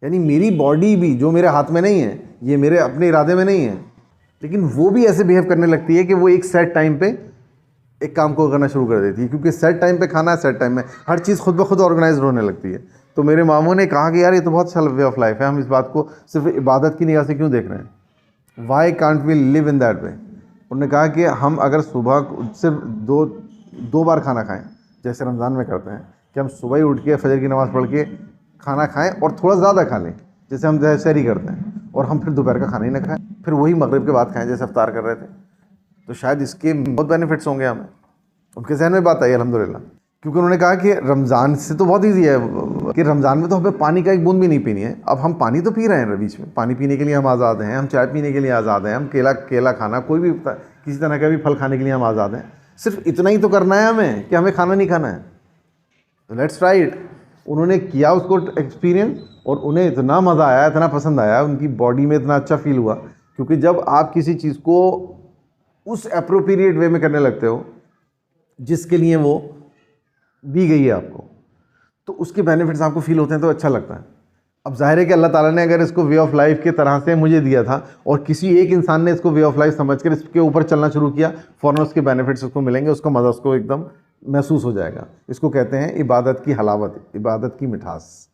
यानी मेरी बॉडी भी, जो मेरे हाथ में नहीं है, ये मेरे अपने इरादे में नहीं है, लेकिन वो भी ऐसे बिहेव करने लगती है कि वो एक सेट टाइम पे एक काम को करना शुरू कर देती है। क्योंकि सेट टाइम पे खाना है, सेट टाइम में हर चीज़ खुद ब खुद ऑर्गेनाइज होने लगती है। तो मेरे मामू ने कहा कि यार ये तो बहुत अच्छा वे ऑफ लाइफ है, हम इस बात को सिर्फ इबादत की निगाह से क्यों देख रहे हैं, why can't we live in that way. उन्होंने कहा कि हम अगर सुबह सिर्फ दो बार खाना खाएं, जैसे रमज़ान में करते हैं कि हम सुबह ही उठ के फजर की नमाज़ पढ़ के खाना खाएं और थोड़ा ज़्यादा खा लें जैसे हम सहरी करते हैं, और हम फिर दोपहर का खाना ही ना खाएं, फिर वही मगरिब के बाद खाएं जैसे अफ्तार कर रहे थे, तो शायद इसके बहुत बेनिफिट्स होंगे हमें। उनके जहन में बात आई अल्हम्दुलिल्लाह, क्योंकि उन्होंने कहा कि रमज़ान से तो बहुत ईजी है कि रमज़ान में तो हमें पानी का एक बूंद भी नहीं पीनी है। अब हम पानी तो पी रहे हैं बीच में, पानी पीने के लिए हम आज़ाद हैं, हम चाय पीने के लिए आज़ाद हैं, हम केला खाना, कोई भी किसी तरह का भी फल खाने के लिए हम आज़ाद हैं। सिर्फ इतना ही तो करना है हमें कि हमें खाना नहीं खाना है, तो लेट्स ट्राई इट। उन्होंने किया उसको एक्सपीरियंस, और उन्हें इतना मज़ा आया, इतना पसंद आया, उनकी बॉडी में इतना अच्छा फील हुआ, क्योंकि जब आप किसी चीज़ को उस एप्रोप्रिएट वे में करने लगते हो जिसके लिए वो दी गई है आपको, तो उसके बेनिफिट्स आपको फील होते हैं, तो अच्छा लगता है। अब जाहिर है कि अल्लाह ताला ने अगर इसको वे ऑफ लाइफ के तरह से मुझे दिया था और किसी एक इंसान ने इसको वे ऑफ लाइफ समझकर इसके ऊपर चलना शुरू किया, फ़ौरन उसके बेनिफिट्स उसको मिलेंगे, उसका मज़ा उसको एकदम महसूस हो जाएगा। इसको कहते हैं इबादत की हलावत, इबादत की मिठास।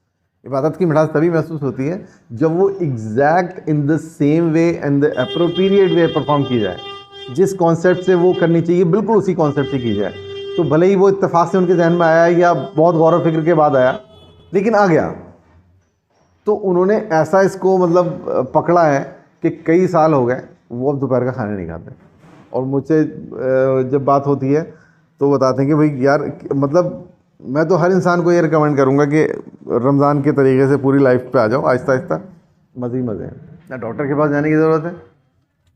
इबादत की मिठास तभी महसूस होती है जब वो exact in the same way and the appropriate way perform की जाए, जिस कॉन्सेप्ट से वो करनी चाहिए बिल्कुल उसी कॉन्सेप्ट से की जाए। तो भले ही वो इत्तेफाक से उनके जहन में आया या बहुत गौर व फिक्र के बाद आया, लेकिन आ गया, तो उन्होंने ऐसा इसको मतलब पकड़ा है कि कई साल हो गए वो अब दोपहर का खाना नहीं खाते। और मुझसे जब बात होती है तो बताते हैं कि भाई यार, मतलब मैं तो हर इंसान को ये रिकमेंड करूँगा कि रमज़ान के तरीके से पूरी लाइफ पे आ जाओ, आहिस्ता आहिस्ता, मज़े ही मज़े हैं। ना डॉक्टर के पास जाने की ज़रूरत है,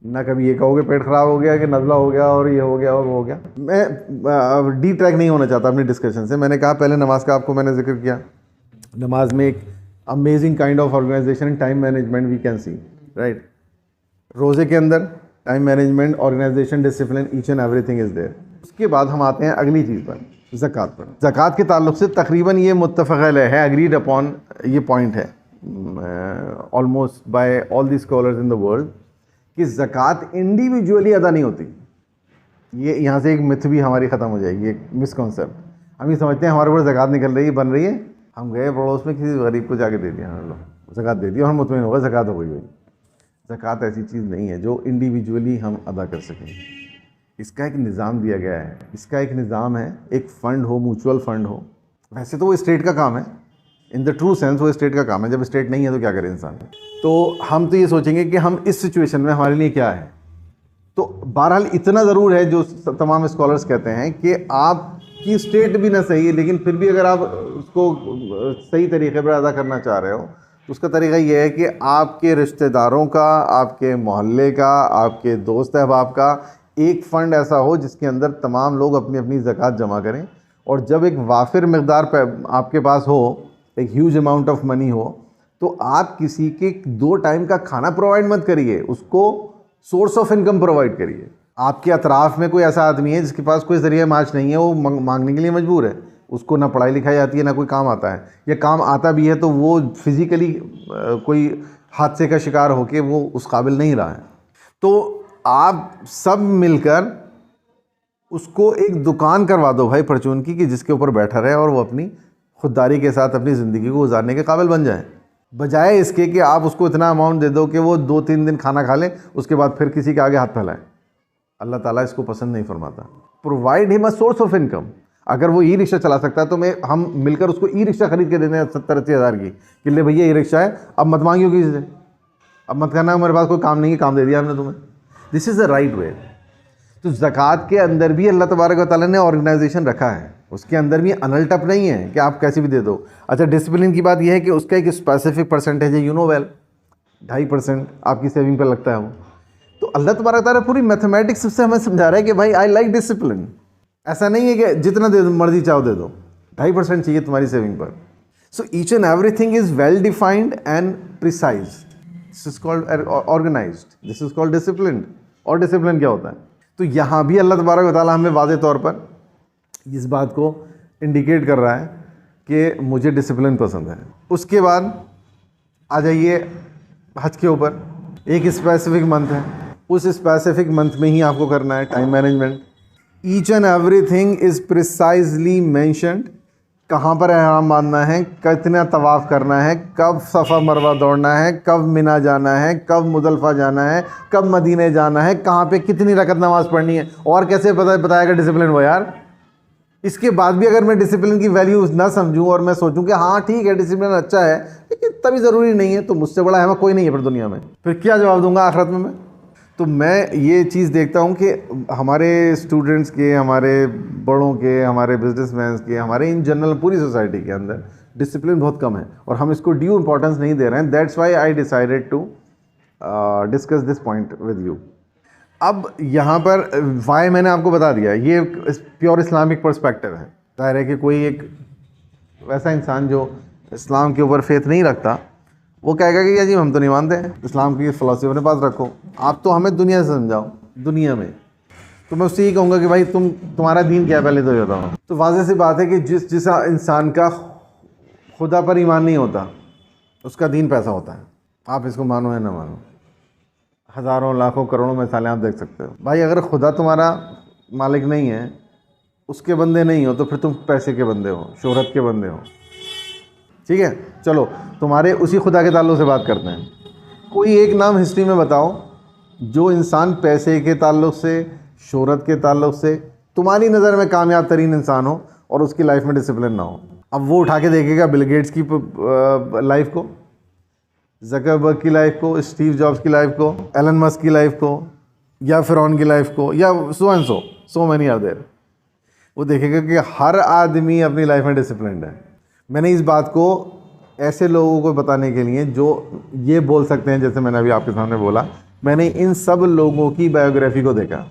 ना कभी ये कहोगे पेट ख़राब हो गया कि नज़ला हो गया और ये हो गया और वो हो गया। मैं डी ट्रैक नहीं होना चाहता अपनी डिस्कशन से। मैंने कहा पहले नमाज का आपको मैंने जिक्र किया, नमाज में एक amazing kind of organisation and time management we can see, right. रोज़े के अंदर time management, organisation, discipline, each and everything is there. उसके बाद हम आते हैं अगली चीज़ पर, ज़कात पर। ज़कात के ताल्लुक़ से तकरीबन ये मुत्तफ़क़ अलैह है, अग्रीड अपॉन ये पॉइंट है almost by all the scholars in the world कि ज़कात इंडिविजुअली अदा नहीं होती। ये यहाँ से एक मिथ भी हमारी ख़त्म हो जाएगी, एक मिसकॉन्सेप्ट। हम ये समझते हैं हमारे ऊपर ज़कात निकल रही है, बन रही है, हम गए पड़ोस में किसी गरीब को जाके दे दिया, हम लोग ज़कात दे दिया और हम मुतमईन हो गए ज़कात हो गई भाई। ज़कात ऐसी चीज़ नहीं है जो इंडिविजुअली हम अदा कर सकें। इसका एक निज़ाम दिया गया है, इसका एक निज़ाम है, एक फ़ंड हो, म्यूचुअल फ़ंड हो। वैसे तो वो स्टेट का काम है, इन द ट्रू सेंस वो स्टेट का काम है। जब स्टेट नहीं है तो क्या करे इंसान। तो हम तो ये सोचेंगे कि हम इस सिचुएशन में हमारे लिए क्या है। तो बहरहाल इतना ज़रूर है, जो तमाम स्कॉलर्स कहते हैं कि आपकी स्टेट भी ना सही है, लेकिन फिर भी अगर आप उसको सही तरीके पर अदा करना चाह रहे हो तो उसका तरीका ये है कि आपके रिश्तेदारों का, आपके मोहल्ले का, आपके दोस्त अहबाब का एक फ़ंड ऐसा हो जिसके अंदर तमाम लोग अपनी अपनी ज़कात जमा करें। और जब एक वाफिर मकदार आपके पास हो, एक ह्यूज अमाउंट ऑफ मनी हो, तो आप किसी के 2 टाइम का खाना प्रोवाइड मत करिए, उसको सोर्स ऑफ इनकम प्रोवाइड करिए। आपके अतराफ़ में कोई ऐसा आदमी है जिसके पास कोई ज़रिया माश नहीं है, वो मांगने के लिए मजबूर है, उसको ना पढ़ाई लिखाई आती है, ना कोई काम आता है, या काम आता भी है तो वो फिज़िकली कोई हादसे का शिकार होकर वो उस काबिल नहीं रहा है, तो आप सब मिलकर उसको एक दुकान करवा दो भाई परचून की, कि जिसके ऊपर बैठा रहे और वो अपनी खुददारी के साथ अपनी ज़िंदगी को गुजारने के काबिल बन जाए, बजाय इसके कि आप उसको इतना अमाउंट दे दो कि वो 2-3 दिन खाना खा ले, उसके बाद फिर किसी के आगे हाथ फैलाए। अल्लाह ताला इसको पसंद नहीं फरमाता। Provide him a source of income. अगर वो ई रिक्शा चला सकता है तो हम मिलकर उसको ई रिक्शा खरीद के दे दें 70-80 हज़ार की, कि ले भैया ई रिक्शा है, अब मत मांगियो किसी से, अब मत करना मेरे पास कोई काम नहीं है, काम दे दिया हमने तुम्हें। This is the right way. तो ज़कात के अंदर भी अल्लाह तबारक व तआला ने ऑर्गेनाइजेशन रखा है, उसके अंदर भी अनलटप नहीं है कि आप कैसे भी दे दो। अच्छा, डिसिप्लिन की बात यह है कि उसका एक स्पेसिफिक परसेंटेज है, यू नो वेल, 2.5% आपकी सेविंग पर लगता है वो। तो अल्लाह तबारक व तआला पूरी मैथमेटिक्स से हमें समझा रहा है कि भाई आई लाइक डिसिप्लिन। ऐसा नहीं है कि जितना दे दो मर्जी चाहो दे दो, 2.5% चाहिए तुम्हारी सेविंग पर। So each and everything is well defined and precise. This is called organised, this is called discipline. और डिसिप्लिन क्या होता है? तो यहाँ भी अल्लाह तबारक व तआला हमें वाज़े तौर पर इस बात को इंडिकेट कर रहा है कि मुझे डिसिप्लिन पसंद है। उसके बाद आ जाइए हज के ऊपर। एक स्पेसिफिक मंथ है, उस स्पेसिफिक मंथ में ही आपको करना है time management. Each and everything is precisely mentioned, कहाँ पर एहराम बांधना है, कितना तवाफ़ करना है, कब सफ़ा मरवा दौड़ना है, कब मिना जाना है, कब मुज़ल्फ़ा जाना है, कब मदीने जाना है, कहाँ पे कितनी रकत नमाज़ पढ़नी है, और कैसे बताएगा डिसिप्लिन वो यार। इसके बाद भी अगर मैं डिसिप्लिन की वैल्यू ना समझूं और मैं सोचूं कि हाँ ठीक है डिसिप्लिन अच्छा है लेकिन तभी ज़रूरी नहीं है, तो मुझसे बड़ा अहमक कोई नहीं है फिर दुनिया में, फिर क्या जवाब दूंगा आखिरत में मैं। तो मैं ये चीज़ देखता हूँ कि हमारे स्टूडेंट्स के, हमारे बड़ों के, हमारे बिजनेसमैन के, हमारे इन जनरल पूरी सोसाइटी के अंदर डिसिप्लिन बहुत कम है और हम इसको ड्यू इंपॉर्टेंस नहीं दे रहे हैं। That's why I decided to discuss this point with you. अब यहाँ पर वाई मैंने आपको बता दिया, ये प्योर इस्लामिक पर्सपेक्टिव है। जाहिर है कि कोई एक वैसा इंसान जो इस्लाम के ऊपर फेथ नहीं रखता वो कहेगा कि यार जी हम तो नहीं मानते हैं, इस्लाम की फ़िलॉसफी अपने पास रखो, आप तो हमें दुनिया से समझाओ दुनिया में। तो मैं उससे ये कहूँगा कि भाई तुम्हारा दीन क्या है पहले तो ये बताओ। तो वाज़ेह सी बात है कि जिस इंसान का खुदा पर ईमान नहीं होता उसका दीन पैसा होता है, आप इसको मानो या ना मानो। हज़ारों लाखों करोड़ों मिसालें आप देख सकते हो। भाई अगर खुदा तुम्हारा मालिक नहीं है, उसके बंदे नहीं हो, तो फिर तुम पैसे के बंदे हो, शोहरत के बंदे हो। ठीक है, चलो तुम्हारे उसी खुदा के ताल्लुक़ से बात करते हैं। कोई एक नाम हिस्ट्री में बताओ जो इंसान पैसे के ताल्लुक़ से, शोहरत के ताल्लुक़ से तुम्हारी नज़र में कामयाब तरीन इंसान हो और उसकी लाइफ में डिसिप्लिन ना हो। अब वो उठा के देखेगा बिल गेट्स की लाइफ को, ज़करबर्ग की लाइफ को, स्टीव जॉब्स की लाइफ को, एलन मस्क की लाइफ को, या फिरौन की लाइफ को, या so and so many are there. वो देखेगा कि हर आदमी अपनी लाइफ में डिसिप्लिन्ड है। मैंने इस बात को ऐसे लोगों को बताने के लिए जो ये बोल सकते हैं, जैसे मैंने अभी आपके सामने बोला, मैंने इन सब लोगों की बायोग्राफी को देखा,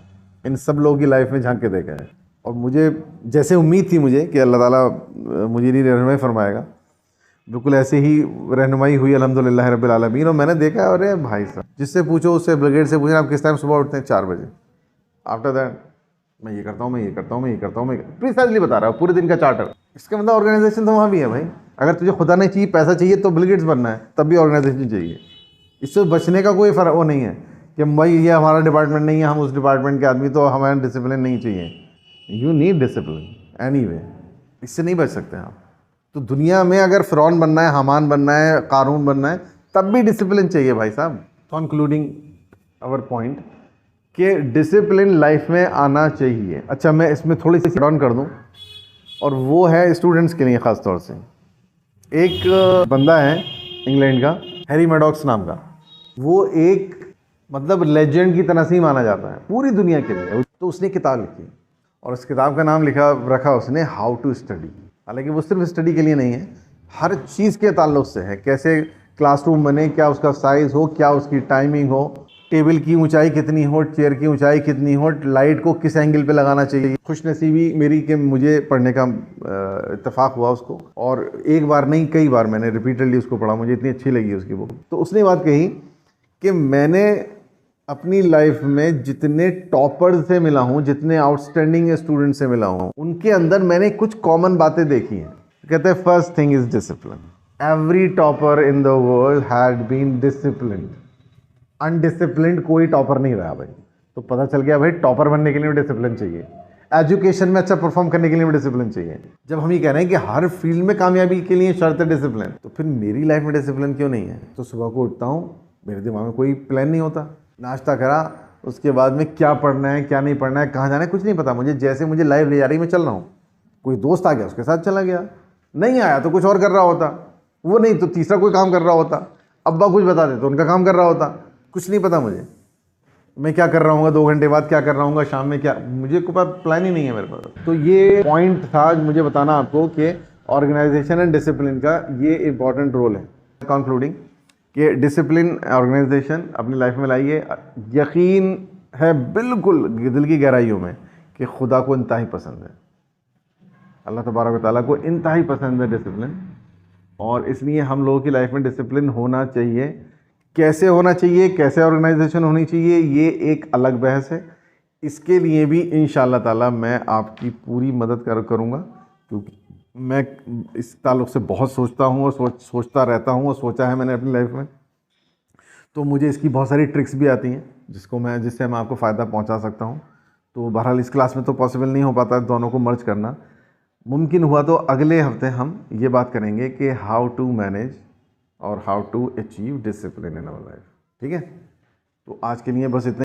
इन सब लोगों की लाइफ में झांक के देखा है। और मुझे जैसे उम्मीद थी मुझे कि अल्लाह ताला मुझे नहीं रहनुमाई फरमाएगा, बिल्कुल ऐसे ही रहनुमाई हुई अल्हम्दुलिल्लाह रब्बिल आलमीन। और मैंने देखा अरे भाई साहब, जिससे पूछो उससे ब्रिगेड से पूछना आप किस टाइम सुबह उठते हैं, 4 बजे। आफ्टर दैट मैं ये करता हूँ, मैं ये करता हूँ, मैं ये करता हूँ, मैं प्रिसाइजली बता रहा हूँ पूरे दिन का चार्टर। इसका मतलब ऑर्गेनाइजेशन तो वहाँ भी है भाई। अगर तुझे खुदा नहीं चाहिए, पैसा चाहिए, तो बिल गेट्स बनना है, तब भी ऑर्गेनाइजेशन चाहिए। इससे बचने का कोई फ़र्क वो नहीं है कि भाई ये हमारा डिपार्टमेंट नहीं है, हम उस डिपार्टमेंट के आदमी, तो हमें डिसिप्लिन नहीं चाहिए। यू नीड डिसिप्लिन एनीवे, इससे नहीं बच सकते आप। तो दुनिया में अगर फ़िरौन बनना है, हमान बनना है, कारून बनना है, तब भी डिसिप्लिन चाहिए भाई साहब। कंक्लूडिंग आवर पॉइंट कि डिसिप्लिन लाइफ में आना चाहिए। अच्छा, मैं इसमें थोड़ी सी डाउन कर दूं, और वो है स्टूडेंट्स के लिए ख़ास तौर से। एक बंदा है इंग्लैंड का, हैरी मैडॉक्स नाम का, वो एक मतलब लेजेंड की तरह से ही माना जाता है पूरी दुनिया के लिए। तो उसने किताब लिखी और उस किताब का नाम रखा उसने हाउ टू स्टडी। हालांकि वो सिर्फ स्टडी के लिए नहीं है, हर चीज़ के ताल्लुक से है। कैसे क्लासरूम बने, क्या उसका साइज़ हो, क्या उसकी टाइमिंग हो, टेबल की ऊंचाई कितनी हो, चेयर की ऊंचाई कितनी हो, लाइट को किस एंगल पे लगाना चाहिए। खुशनसीबी मेरी कि मुझे पढ़ने का इत्तेफाक हुआ उसको, और एक बार नहीं कई बार मैंने रिपीटेडली उसको पढ़ा, मुझे इतनी अच्छी लगी उसकी बुक। तो उसने बात कही कि मैंने अपनी लाइफ में जितने टॉपर्स से मिला हूँ, जितने आउटस्टैंडिंग स्टूडेंट से मिला हूँ, उनके अंदर मैंने कुछ कॉमन बातें देखी हैं। कहते हैं first thing is discipline. Every topper in the world had been disciplined. Undisciplined कोई टॉपर नहीं रहा भाई। तो पता चल गया भाई टॉपर बनने के लिए भी डिसिप्लिन चाहिए, एजुकेशन में अच्छा परफॉर्म करने के लिए भी डिसिप्लिन चाहिए। जब हम ये कह रहे हैं कि हर फील्ड में कामयाबी के लिए शर्त है डिसिप्लिन, तो फिर मेरी लाइफ में डिसिप्लिन क्यों नहीं है? तो सुबह को उठता हूँ, मेरे दिमाग में कोई प्लान नहीं होता, नाश्ता करा, उसके बाद में क्या पढ़ना है क्या नहीं पढ़ना है, कहाँ जाना है, कुछ नहीं पता मुझे। जैसे मुझे लाइफ ले जा रही, मैं चल रहा हूँ। कोई दोस्त आ गया, उसके साथ चला गया, नहीं आया तो कुछ और कर रहा होता, वो नहीं तो तीसरा कोई काम कर रहा होता, अब्बा कुछ बता दे तो उनका काम कर रहा होता। कुछ नहीं पता मुझे मैं क्या कर रहा हूँ, 2 घंटे बाद क्या कर रहा हूँ, शाम में क्या, मुझे कोई प्लान ही नहीं है मेरे पास। तो ये पॉइंट था मुझे बताना आपको कि ऑर्गेनाइजेशन एंड डिसिप्लिन का ये इंपॉर्टेंट रोल है। कंक्लूडिंग कि डिसिप्लिन ऑर्गेनाइजेशन अपनी लाइफ में लाइए। यकीन है बिल्कुल दिल की गहराइयों में कि खुदा को इंतहाई पसंद है, अल्लाह तबारक व तआला को इंतहाई पसंद है डिसिप्लिन, और इसलिए हम लोगों की लाइफ में डिसिप्लिन होना चाहिए। कैसे होना चाहिए, कैसे ऑर्गेनाइजेशन होनी चाहिए, ये एक अलग बहस है। इसके लिए भी इंशाअल्लाह ताला मैं आपकी पूरी मदद करूँगा, क्योंकि मैं इस ताल्लुक़ से बहुत सोचता हूँ और सोचता रहता हूँ, और सोचा है मैंने अपनी लाइफ में। तो मुझे इसकी बहुत सारी ट्रिक्स भी आती हैं जिससे मैं आपको फ़ायदा पहुँचा सकता हूँ। तो बहरहाल इस क्लास में तो पॉसिबल नहीं हो पाता दोनों को मर्ज करना, मुमकिन हुआ तो अगले हफ्ते हम ये बात करेंगे कि हाउ टू मैनेज और how to achieve discipline in our life. ठीक है, तो आज के लिए बस इतना।